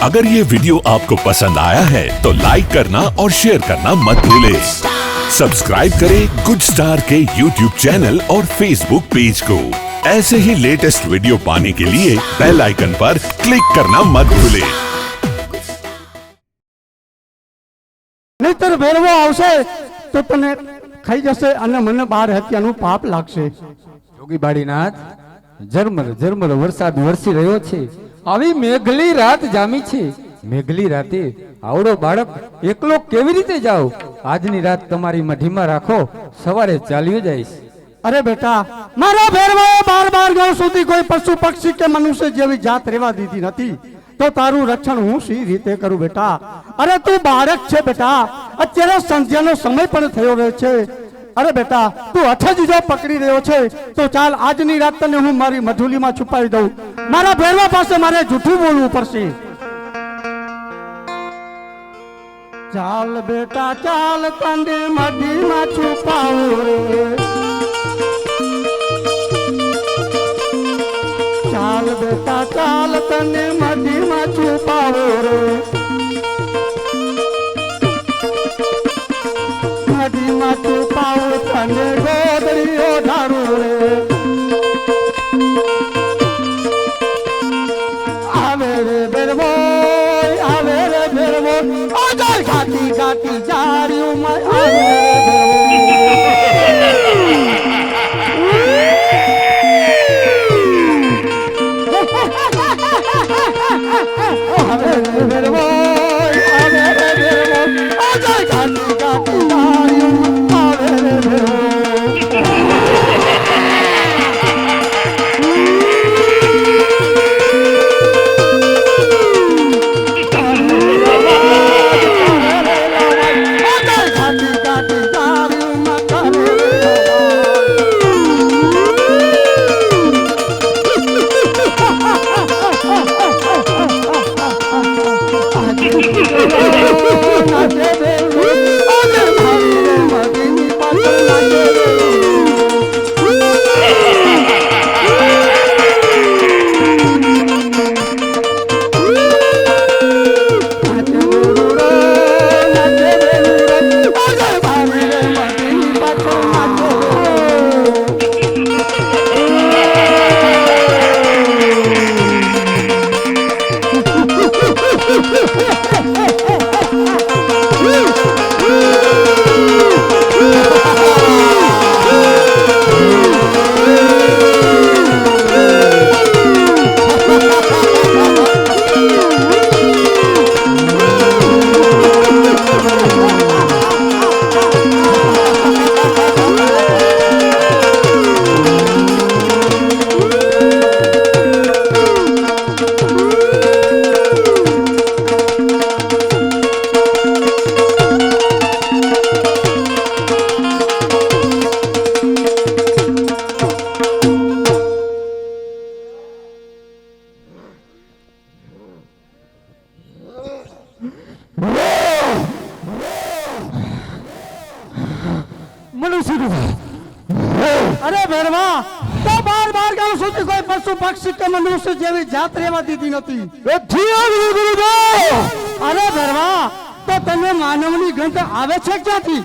अगर ये वीडियो आपको पसंद आया है तो लाइक करना और शेयर करना मत भूलें। सब्सक्राइब करें गुड स्टार के यूट्यूब चैनल और फेसबुक पेज को। ऐसे ही लेटेस्ट वीडियो पाने के लिए बेल आइकन पर क्लिक करना मत भूलें। नहींतर भेरવો આવશે તો તને ખાઈ જશે અને મને 12 હત્યાનું પાપ લાગશે। જોગી બાળીનાથ, ઝરમર ઝરમર વરસાદ વરસી રહ્યો છે। આવી મેઘલી રાત જામી છે। મેઘલી રાતે આવડો બાળક એકલો કેવી રીતે જાવ? આજની રાત તમારી મઢીમાં રાખો, સવારે ચાલ્યો જઈશ। અરે બેટા, મારા ભેરવાએ 12 ગાઉ સુધી કોઈ પશુ પક્ષી કે મનુષ્ય જેવી જાત રહેવા દીધી નથી, તો તારું રક્ષણ હું સી રીતે કરું બેટા? અરે તું બાળક છે બેટા, અત્યારે સંધ્યાનો સમય પણ થયો રહ્યો છે। અરે બેટા, તું અઠજ જો પકડી રહ્યો છે તો ચાલ આજની રાત તને હું મારી મઢુલીમાં છુપાવી દઉં। મારા ભેરવા પાસે મારે જૂઠું બોલવું પડશે। ચાલ બેટા ચાલ, તને મઢીમાં છુપાવું રે। ચાલ બેટા ચાલ, તને મઢીમાં છુપાવું રે। મઢીમાં છુપાવું, તને ગોદડીઓ ઢાળું રે। આવે રે બેરવો, આવે રે બેરવો, ઓજાય ઘાટી ઘાટી જાર્યું માં આવે રે બેરવો। આવે રે બેરવો, ઓજાય ઘાટી ઘાટી જાર્યું આવે રે બેરવો। अरे भेरवा, तो 12 गांव સુધી કોઈ પશુ પક્ષી કે મનુષ્ય જેવી જાત રહેવા દીધી નથી। અરે ભેરવા, તો તને માનવની ગંધ આવે છે ક્યાંથી?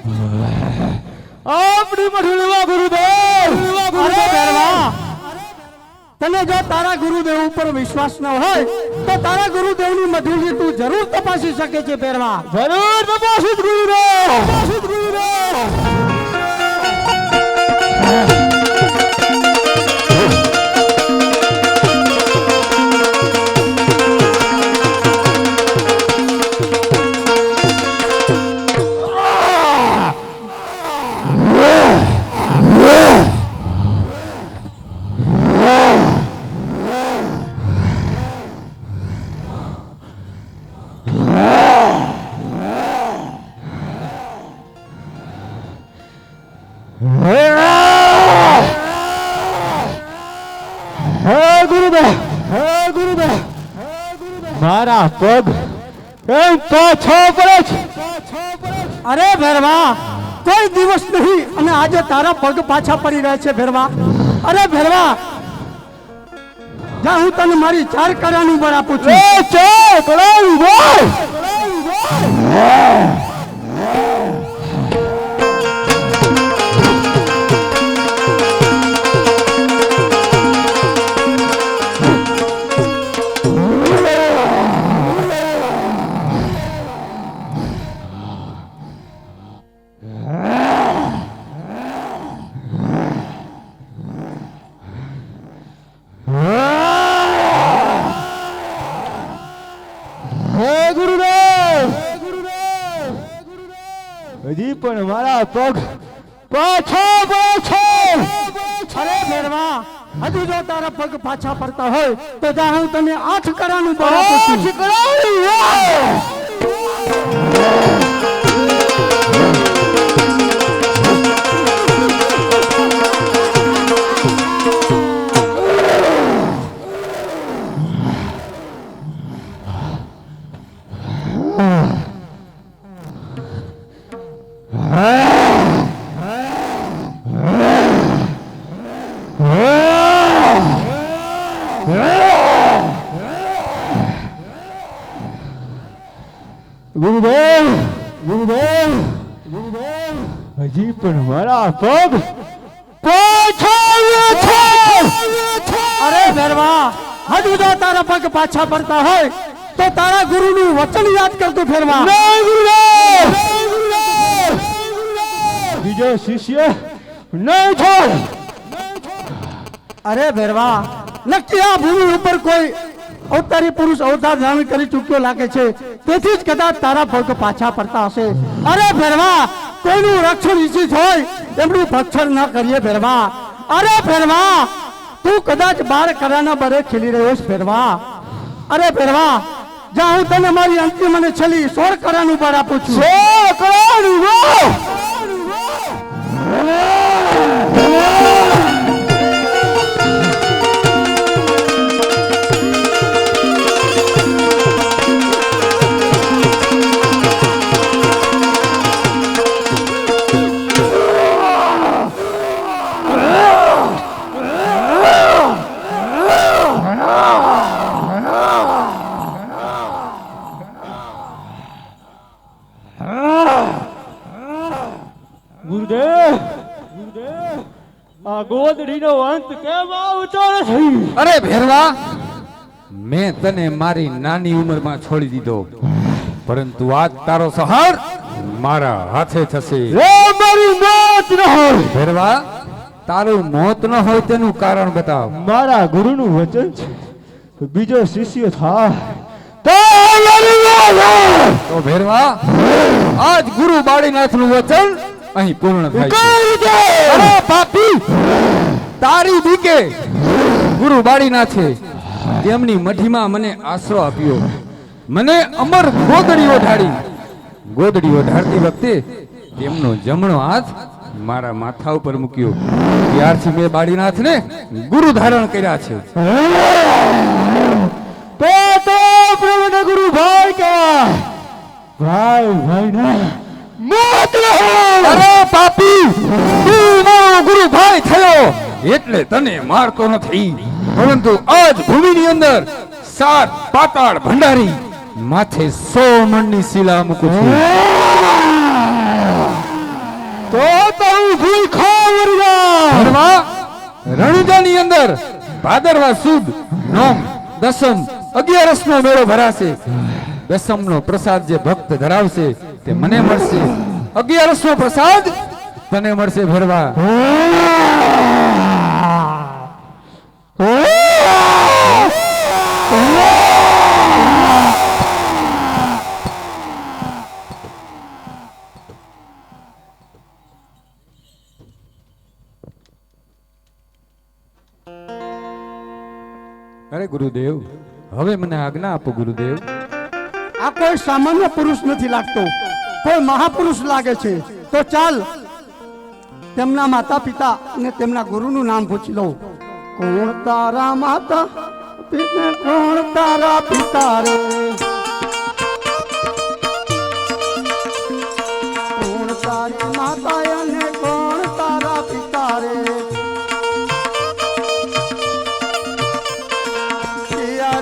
આપણી મઢુલીમાં ગુરુદેવ। અરે ભેરવા, તને જો તારા ગુરુદેવ ઉપર વિશ્વાસ ન હોય તો તારા ગુરુદેવની મઢુલી તું જરૂર તપાસી શકે છે ભેરવા। જરૂર તપાસીશ ગુરુદેવ, તપાસીશ ગુરુદેવ। મારા પગ એમ પાછો પડે છે। અરે ભેરવા, કોઈ દિવસ નહીં અને આજે તારા પગ પાછા પડી રહ્યા છે ભેરવા। અરે ભેરવા, જા હું તને મારી 4 કરાનું બળ આપું છું। 4 કરાનું? હે ગુરુદેવ હજી પણ મારા પગ પાછો અરે ભેરવા, હજુ જો તારા પગ પાછા પડતા હોય તો જા હું તને 8 કરાનું બળ આપું છું. ગુરુદેવ ગુરુદેવ ગુરુદેવ હજી પણ મારા પગ પાછા છે. અરે ભેરવા, હજુ જો તારા પગ પાછા પડતા હોય તો તારા ગુરુનું વચન યાદ કરતો ભેરવા. નહીં ગુરુદેવ બીજો શિષ્ય નહીં છોડ. અરે ભેરવા, નક્કી આ ભૂમિ ઉપર કોઈ અવતારી પુરુષ અવતાર ધારણ કરી ચૂક્યો લાગે છે, તેથી જ કદાચ તારા પગ પાછા પડતા હશે. અરે ભેરવા, કોઈનું રક્ષણ ઈચ્છિત હોય એમનું ભક્ષણ ન કરીએ ભેરવા. અરે ભેરવા, તું કદાચ 12 કરાના બરે ખેલી રહ્યો છે ભેરવા. અરે ભેરવા, જા હું તને મારી અંતિમ અને છેલ્લી 16 કરાનું બળ આપું છું. 16 કરાનું બળ. ગુરુદેવ ગુરુદેવ આ ગોદડીનો અંત કેમ આવતો નથી? અરે ભેરવા, મેં તને મારી નાની ઉંમરમાં છોડી દીધો, પરંતુ આજ તારો સંહાર મારા હાથે થશે. રે મારી મોત ન હોય. ભેરવા, તારું મોત ન હોય તેનું કારણ બતાવ. મારા ગુરુનું વચન છે બીજો શિષ્ય થાય તો ભેરવા, આજ ગુરુ બાળીનાથનું વચન અહીં પૂર્ણ થાય છે. અરે પાપી, તારી દીકે ગુરુ બાળીનાથે તેમની મઠીમાં મને આશરો આપ્યો, મને અમર ગોદડીઓ ઢાળી. ગોદડીઓ ઢાળતી વખતે તેમનો જમણો હાથ મારા માથા ઉપર મૂક્યો. ત્યારથી મેં બાળીનાથને ગુરુ ધારણ કર્યા છે. તો પ્રભુને ગુરુ ભાઈ કહેવાય. ભાઈ ભાઈ ના મોત ન હોય. અરે પાપી, તું મારો ગુરુ ભાઈ થયો એટલે તને મારતો નથી, પરંતુ આજ ભૂમિની અંદર 7 પાતાળ ભંડારી માથે 100 મણની શિલા મૂકું છું. તો હું ભૂખો મરી જાઉં. ભરવા, રણુજાની અંદર ભાદરવા સુદ નોમ દસમ 11 નો મેળો ભરાશે. દસમ નો પ્રસાદ જે ભક્ત ધરાવશે તે મને મળશે, 11 નો પ્રસાદ તને મળશે. ભરવા, અરે ગુરુદેવ, હવે મને આજ્ઞા આપો ગુરુદેવ. આ કોઈ સામાન્ય પુરુષ નથી લાગતો, કોઈ મહાપુરુષ લાગે છે. તો ચાલ તેમના માતા પિતા અને તેમના ગુરુનું નામ પૂછી લઉં. કોણ તારા માતા પિતા, કોણ તારા પિતા રે? કોણ તારી માતા અને કોણ તારા પિતા રે?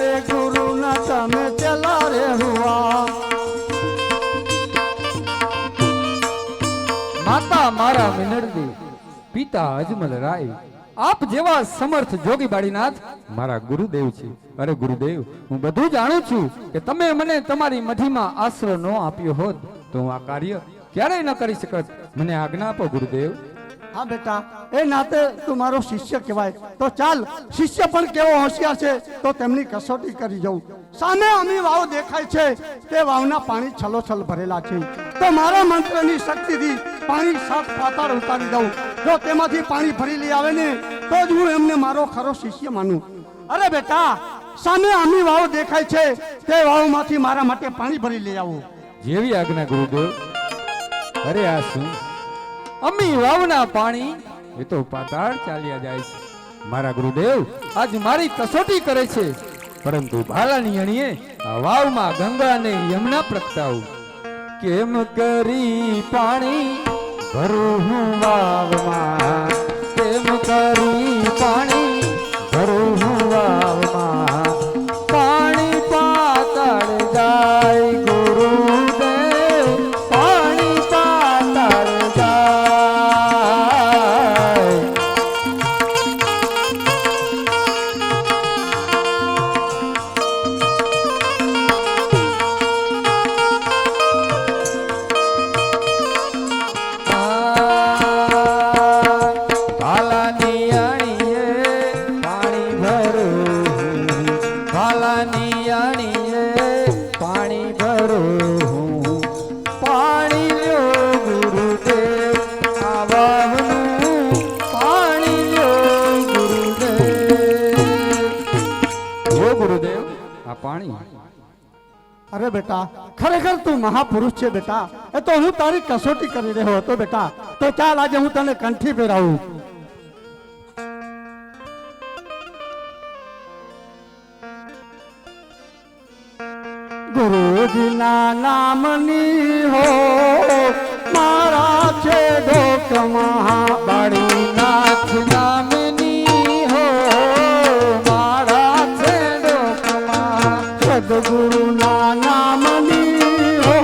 રે ગુરુ ના તમે ચલા રે હુઆ. માતા મારા મિનળદી, પિતા અજમલ રાય. આપ જેવા સમર્થ જોગી બાળીનાથ મારા ગુરુદેવ છે. અરે ગુરુદેવ, હું બધું જાણું છું કે તમે મને તમારી મઠીમાં આશરો ન આપ્યો હોત તો હું આ કાર્ય ક્યારેય ન કરી શકત. મને આજ્ઞા આપો ગુરુદેવ. હા બેટા, એ નાતે તું મારો શિષ્ય કહેવાય તો ચાલ, શિષ્ય પણ કેવો હોશિયાર છે તો તેમની કસોટી કરી જવું. સામે અમી વાવ દેખાય છે, તે વાવના પાણી છલોછલ ભરેલા છે, તો મારા મંત્રની શક્તિથી પાણી સાત પાતાળ ઉતારી દઉં. જો તેમાંથી પાણી ભરી લઈ આવે ને તો જ હું એમને મારો ખરો શિષ્ય માનું. અરે બેટા, સામે અમી વાવ દેખાય છે, તે વાવમાંથી મારા માટે પાણી ભરી લઈ આવો. જેવી આજ્ઞા ગુરુદેવ. અરે આ શું, અમી વાવના પાણી એ તો પાતાળ ચાલ્યા જાય છે. મારા ગુરુદેવ આજ મારી કસોટી કરે છે, પરંતુ ભાલાની અણીએ આ વાવમાં ગંગા અને યમુના પ્રગટાવું. કેમ કરી પાણી ભરું હું વાવમાં, કેમ કરી પાણી ભરું હું વાવમાં, પાણી પાતાળ જાય ગુરુદેવ, પાણી પાતાળ જાય. ભાલાની અણીએ પાણી ભરું, ભાલાની અણીએ પાણી ભરું, પાણી લ્યો ગુરુદેવ, આ વાવનું પાણી લ્યો ગુરુદેવ. ઓ ગુરુદેવ, આ પાણી. અરે બેટા, ખરેખર તું મહાપુરુષ છે બેટા. એ તો હું તારી કસોટી કરી રહ્યો હતો બેટા. તો ચાલ આજે હું તને કંઠી પહેરાવું. ગુરુજીના નામની હો મારા છે ડોકમાં, બાળીનાથ નામની હો મારા છે ડોકમાં, સદગુરુના નામની હો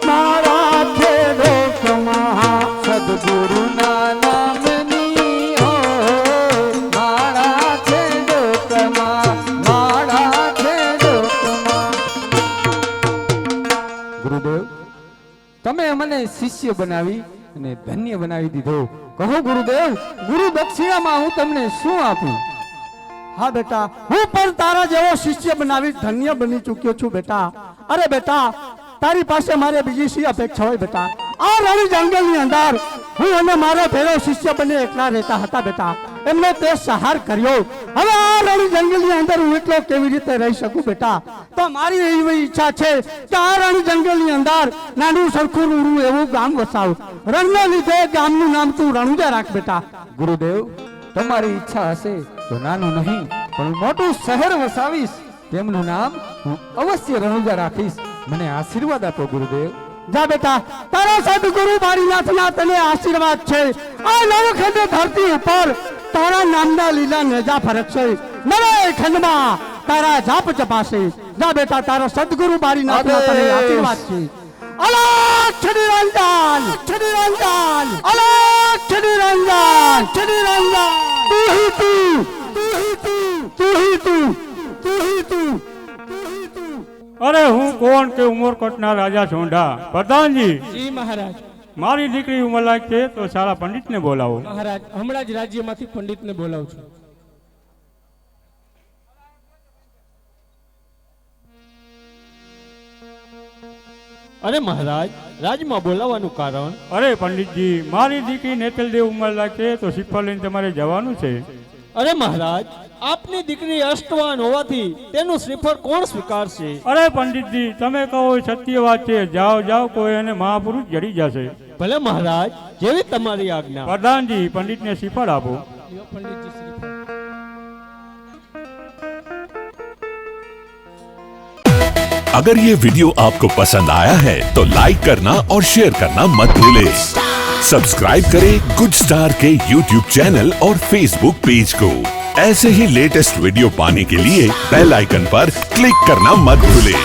મારા છે ડોકમાં, સદગુરુના નામની હો મારા છે ડોકમાં, મારા છે ડોકમાં. ગુરુદેવ, તમે મને શિષ્ય બનાવી અને ધન્ય બનાવી દીધો. કહો ગુરુદેવ, ગુરુ દક્ષિણામાં હું તમને શું આપું? હા બેટા, હું પણ તારા જેવો શિષ્ય બનાવી ધન્ય બની ચૂક્યો છું બેટા. અરે બેટા, તારી પાસે મારે બીજી શી અપેક્ષા હોય બેટા? આ રાણી જંગલની અંદર હું અને મારો ભેરો શિષ્ય બને એકલા રહેતા હતા બેટા. એમને તે સહાર કર્યો. હવે આ રાણી જંગલની અંદર હું એકલો કેવી રીતે રહી શકું બેટા? તો મારી એવી ઈચ્છા છે કે આ રાણી જંગલની અંદર નાનું સરખું રૂડું એવું ગામ વસાવું. રણને લીધે ગામનું નામ તું રણુજા રાખ બેટા. ગુરુદેવ, તમારી ઈચ્છા હશે તો નાનું નહીં પણ મોટું શહેર વસાવીશ. તેમનું નામ હું અવશ્ય રણુજા રાખીશ. મને આશીર્વાદ આપો ગુરુદેવ. જા બેટા, તારા સદગુરુ બારીનાથના તને આશીર્વાદ છે. આ નવખંડ ધરતી ઉપર તારા નામના લીલા નેજા ફરકશે. નવે ખંડમાં તારા જાપ જપાશે. જા બેટા, તારા સદગુરુ બારીનાથના તને આશીર્વાદ છે. અલખ નિરંજન, નિરંજન, અલખ નિરંજન, નિરંજન. તું હી તું, તું હી તું, તું હી તું, તું હી તું, તું હી તું. અરે હું કોણ કે ઉમરકોટના રાજા સોંઢા. પ્રધાનજી, જી મહારાજ. મારી દીકરી ઉંમરલાયક છે તો સારા પંડિતને બોલાવો. મહારાજ, હમણાં જ રાજ્યમાંથી પંડિતને બોલાવું છું. અરે મહારાજ, રાજમાં બોલાવવાનું કારણ? અરે પંડિતજી, મારી દીકરી નેતલદેવ ઉંમરલાયક છે તો શ્રીફળ લઈને તમારે જવાનું છે. અરે મહારાજ, આપની દીકરી અષ્ટવાન હોવાથી તેનું શ્રીફળ કોણ સ્વીકારશે? અરે પંડિતજી, તમે કહો એ સત્ય વાત છે. જાઓ જાઓ, કોઈ એને મહાપુરુષ જડી જશે. ભલે મહારાજ, જેવી તમારી આજ્ઞા. પ્રધાનજી, પંડિતને શ્રીફળ આપો. પંડિતજી શ્રીફળ. अगर ये वीडियो आपको पसंद आया है तो लाइक करना और शेयर करना मत भूलें। सब्सक्राइब करें गुड स्टार के YouTube चैनल और Facebook पेज को। ऐसे ही लेटेस्ट वीडियो पाने के लिए बेल आइकन पर क्लिक करना मत भूलें।